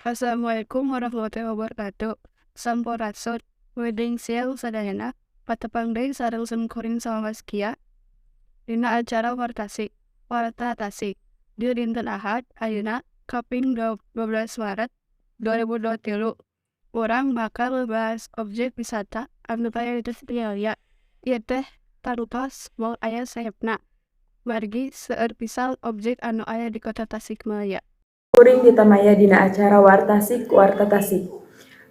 Assalamualaikum warahmatullahi wabarakatuh. Sampurasun, wedding siang sadayana, patepang deui sareng sungkuring salawaskia, dina acara warta tasik. Di dinten Ahad, ayeuna kaping 12 Maret 2023. Urang bakal ngebahas objek wisata anu aya di Tasikmalaya. Ieu teh tarutos mall aya saepna. Margi seueur pisah objek anu aya di kota Tasikmalaya. Kuring ditamaya dina acara Warta Tasik.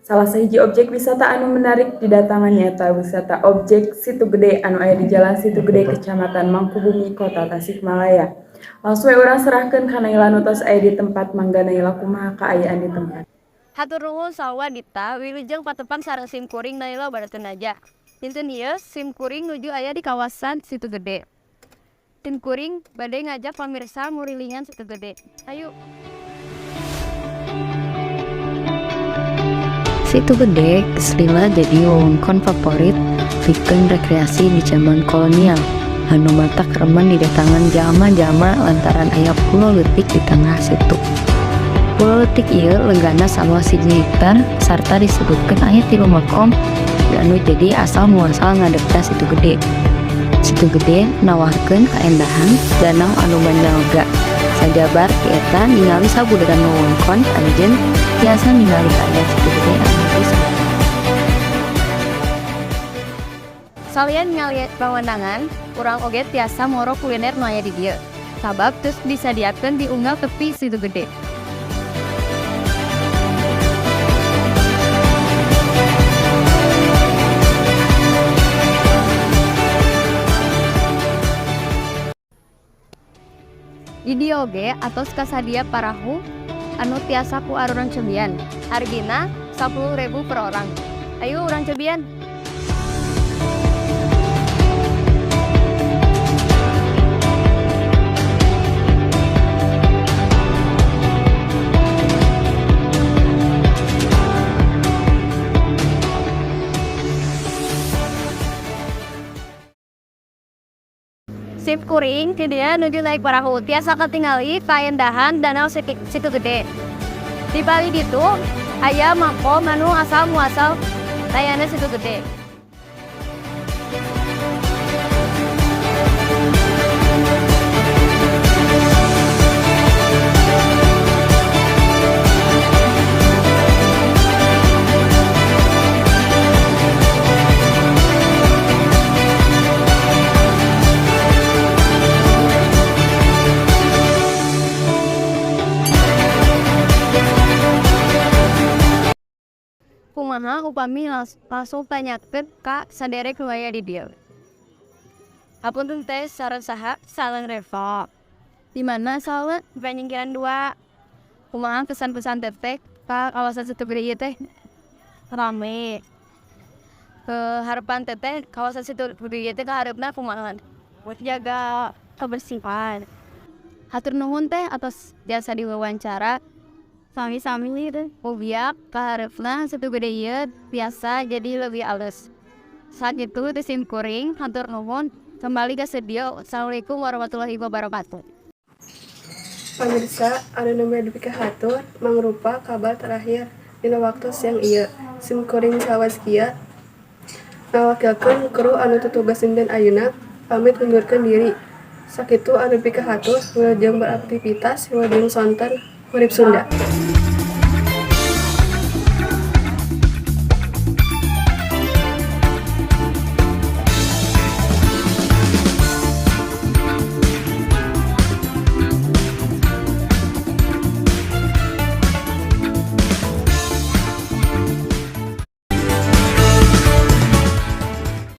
Salah sahiji objek wisata anu menarik didatangan nyaeta wisata objek Situ Gede anu aya di Jalan Situ Gede, Kecamatan Mangkubumi, Kota Tasikmalaya. Langsung urang serahkeun ka Naila nu tos aya di tempat, mangga Naila kumaha kaayaan di tempat. Hatur nuhun sawadita, wilujeng patepang sareng sim kuring Naila barateun aja. Dinten ieu sim kuring nuju aya di kawasan Situ Gede. Tim kuring bade ngajak pamirsa ngurilingan Situ Gede. Ayo. Situ Gede keslila jadi wewengkon favorit pikeun rekreasi di zaman kolonial anu matak remen didatangan jalma-jalma lantaran aya pulau leutik di tengah situ. Pulau leutik ieu lenggana saluas 1 hektar sarta disebutkeun aya 3 makom anu jadi asal muasal ngadepna Situ Gede. Situ Gede nawarkeun kaendahan danau anu bandaoga. Sajabar tieta ningali sabudaya wewengkon anjeun tiasa ningali kaayaan Situ Gede anu geus. Salian ngaliat pawenangan, urang oge tiasa moro kuliner nu aya di dieu. Sabab terus disadiakeun di unggal tepi Situ Gede. Di dieu oge atos kasadia parahu anu tiasa ku aruran cebian. Hargina 10.000 per orang. Ayo urang cebian. Sip kuring kidia nuju naik perahu tiasa ketingali kaendahan danau Situ Gede. Di bali ditu aya makom anu asal muasal dayana Situ Gede. Kumaha upami langsung tanyakeun ka saderek nu aya di dieu. Hapunten teh sareng saha? Sareng Reva. Di mana saha? Penyingkiran 2. Kumaha kesan-pesan teteh ka kawasan Situ Gede ieu teh? Rame. Harapan teteh kawasan Situ Gede ieu teh kaharepna kumaha? Buat jaga kebersihan. Hatur nuhun teh atas jasa diwawancara. Sami-sami teh biak kaharepna Situ Gede ieu biasa jadi lebih alus. Saat itu teh sim kuring hatur nuhun kembali ka studio. Assalamualaikum warahmatullahi wabarakatuh. Pamirsa anu nembe dupi hatur mangrupa kabar terakhir dina waktu siang ieu. Sim kuring salawaskia ngawakilkeun kru anu tutugas sinden ayeuna pamit ngundurkeun diri. Sakitu anu dupi hatur wilujeng beraktivitas wilujeng sonten urip Sunda.